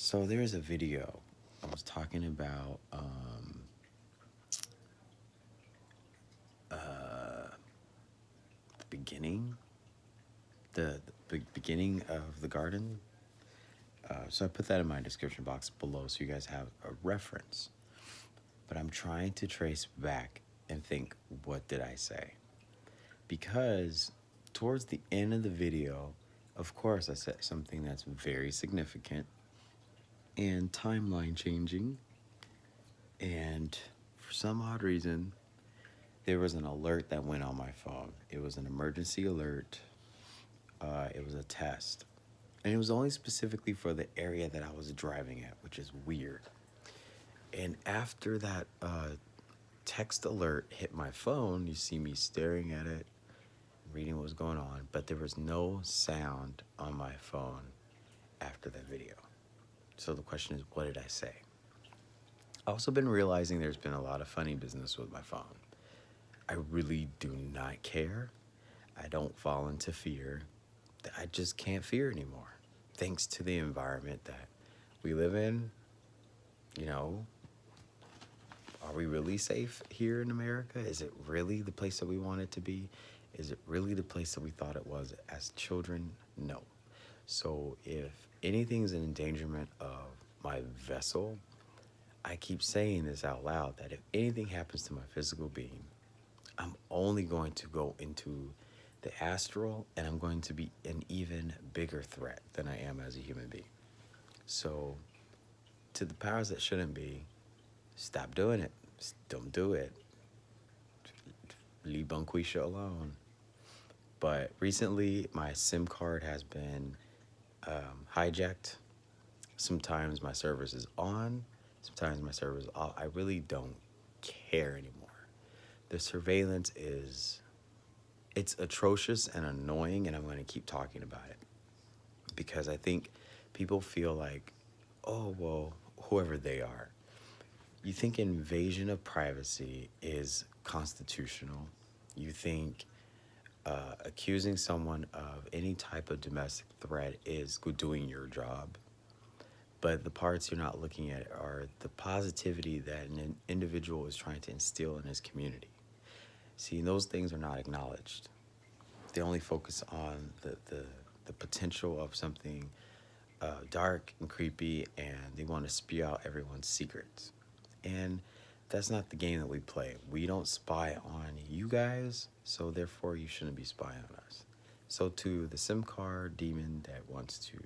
So there's a video I was talking about the beginning, the beginning of the garden. So I put that in my description box below so you guys have a reference. But I'm trying to trace back and think, what did I say? Because towards the end of the video, of course, I said something that's very significant and timeline changing. And for some odd reason, there was an alert that went on my phone. It was an emergency alert. It was a test. And it was only specifically for the area that I was driving at, which is weird. And after that text alert hit my phone, you see me staring at it, reading what was going on, but there was no sound on my phone after that video. So the question is, what did I say? I've also been realizing there's been a lot of funny business with my phone. I really do not care. I don't fall into fear. I just can't fear anymore. Thanks to the environment that we live in, you know, are we really safe here in America? Is it really the place that we want it to be? Is it really the place that we thought it was as children? No. So if anything's an endangerment of my vessel, I keep saying this out loud, that if anything happens to my physical being, I'm only going to go into the astral, and I'm going to be an even bigger threat than I am as a human being. So to the powers that shouldn't be, stop doing it. Don't do it. Leave Bunquisha alone. But recently, my SIM card has been hijacked. Sometimes my service is on. Sometimes my server is off. I really don't care anymore. The surveillance it's atrocious and annoying, and I'm going to keep talking about it. Because I think people feel like, oh, well, whoever they are. You think invasion of privacy is constitutional. You think accusing someone of any type of domestic threat is doing your job. But the parts you're not looking at are the positivity that an individual is trying to instill in his community. See, those things are not acknowledged. They only focus on the potential of something dark and creepy, and they want to spew out everyone's secrets. And that's not the game that we play. We don't spy on you guys, so therefore you shouldn't be spying on us. So to the SIM card demon that wants to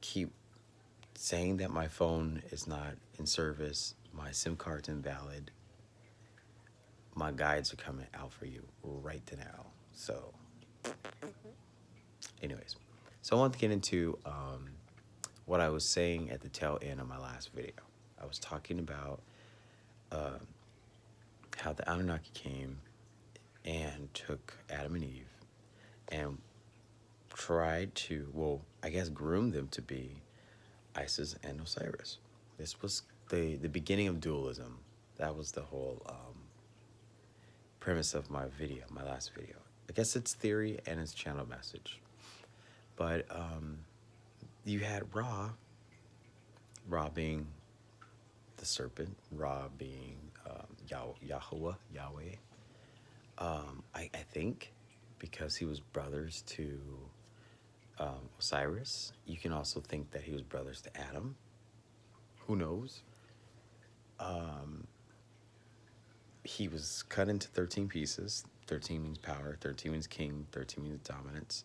keep saying that my phone is not in service, my SIM card's invalid, my guides are coming out for you right now. So anyways, so I want to get into what I was saying at the tail end of my last video. I was talking about how the Anunnaki came and took Adam and Eve and tried to, well, I guess groom them to be Isis and Osiris. This was the beginning of dualism. That was the whole premise of my video, my last video. I guess it's theory and it's channel message. But you had Ra being the serpent, Ra being Yahweh. I think because he was brothers to Osiris. You can also think that he was brothers to Adam. Who knows? He was cut into 13 pieces. 13 means power, 13 means king, 13 means dominance.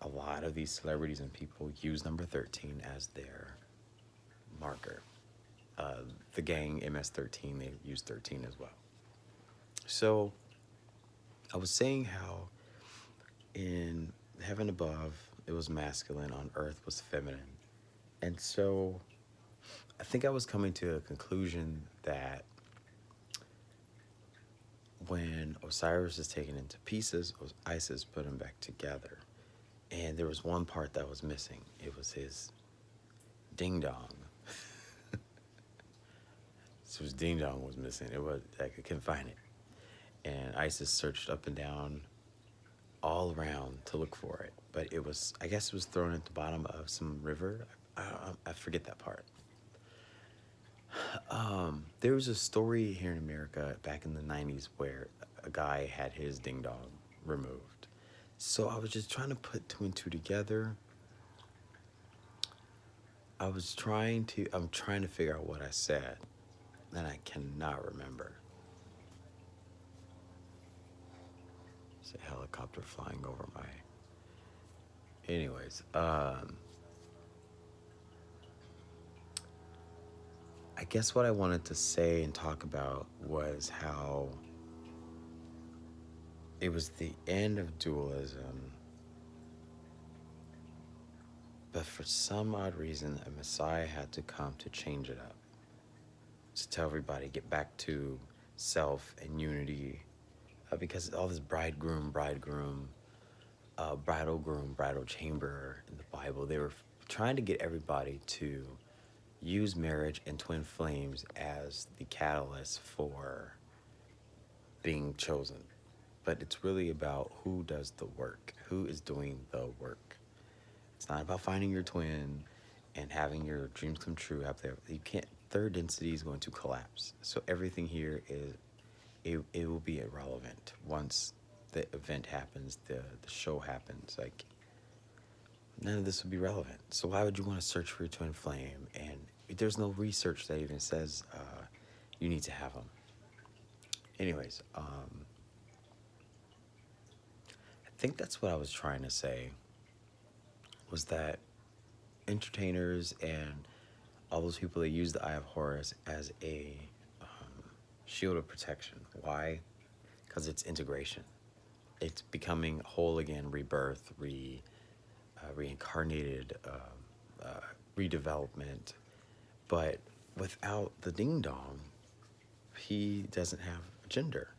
A lot of these celebrities and people use number 13 as their marker. The gang, MS-13, they use 13 as well. So I was saying how in heaven above, it was masculine, on earth was feminine. And so I think I was coming to a conclusion that when Osiris is taken into pieces, Isis put him back together. And there was one part that was missing. It was his ding-dong. So his ding-dong was missing. It was, I couldn't find it. And Isis searched up and down all around to look for it. But it was, I guess it was thrown at the bottom of some river. I forget that part. There was a story here in America back in the 90s where a guy had his ding dong removed. So I was just trying to put two and two together. I'm trying to figure out what I said, and I cannot remember. It's a helicopter flying over my... Anyways, I guess what I wanted to say and talk about was how it was the end of dualism, but for some odd reason, a Messiah had to come to change it up, to tell everybody get back to self and unity, because all this bridal groom, bridal chamber in the Bible, they were trying to get everybody to use marriage and twin flames as the catalyst for being chosen. But it's really about who does the work, who is doing the work. It's not about finding your twin and having your dreams come true out there. You can't, third density is going to collapse. So everything here is, it will be irrelevant once the event happens, the show happens. Like, none of this would be relevant. So why would you want to search for your twin flame? And there's no research that even says you need to have them. Anyways, I think that's what I was trying to say, was that entertainers and all those people that use the Eye of Horus as a shield of protection. Why? Because it's integration. It's becoming whole again, rebirth, reincarnated, redevelopment. But without the ding dong, he doesn't have gender.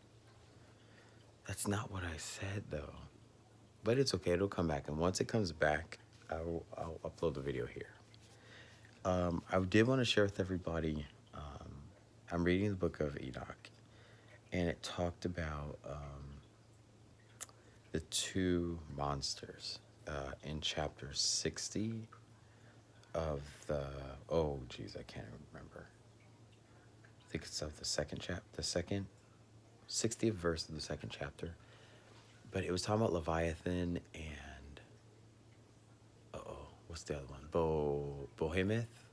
That's not what I said, though. But it's okay, it'll come back. And once it comes back, I'll upload the video here. I did want to share with everybody, I'm reading the book of Enoch, and it talked about the two monsters in chapter 60 of the, oh geez, I can't remember. I think it's of the second 60th verse of the second chapter. But it was talking about Leviathan and, what's the other one? Behemoth?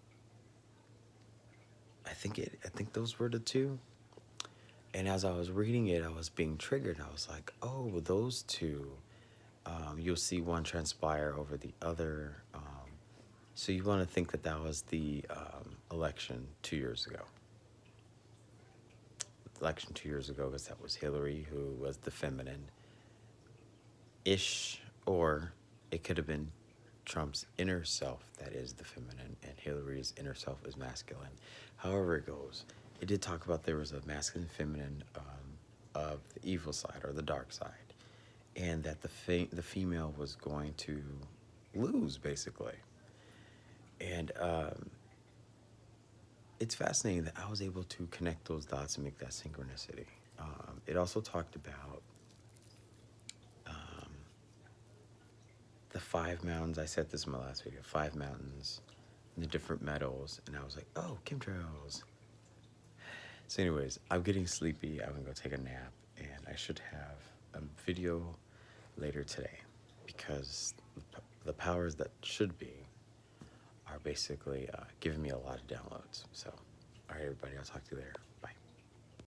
I think those were the two. And as I was reading it, I was being triggered. I was like, oh, those two, you'll see one transpire over the other. So you want to think that that was the election 2 years ago. Election 2 years ago, because that was Hillary, who was the feminine-ish, or it could have been Trump's inner self that is the feminine, and Hillary's inner self is masculine. However it goes, it did talk about there was a masculine feminine of the evil side or the dark side, and that the female was going to lose, basically. And it's fascinating that I was able to connect those dots and make that synchronicity. It also talked about the 5 mountains. I said this in my last video, 5 mountains and the different metals. And I was like, oh, chemtrails. So anyways, I'm getting sleepy. I'm gonna go take a nap, and I should have a video later today, because the powers that should be are basically giving me a lot of downloads. So, all right, everybody, I'll talk to you later. Bye.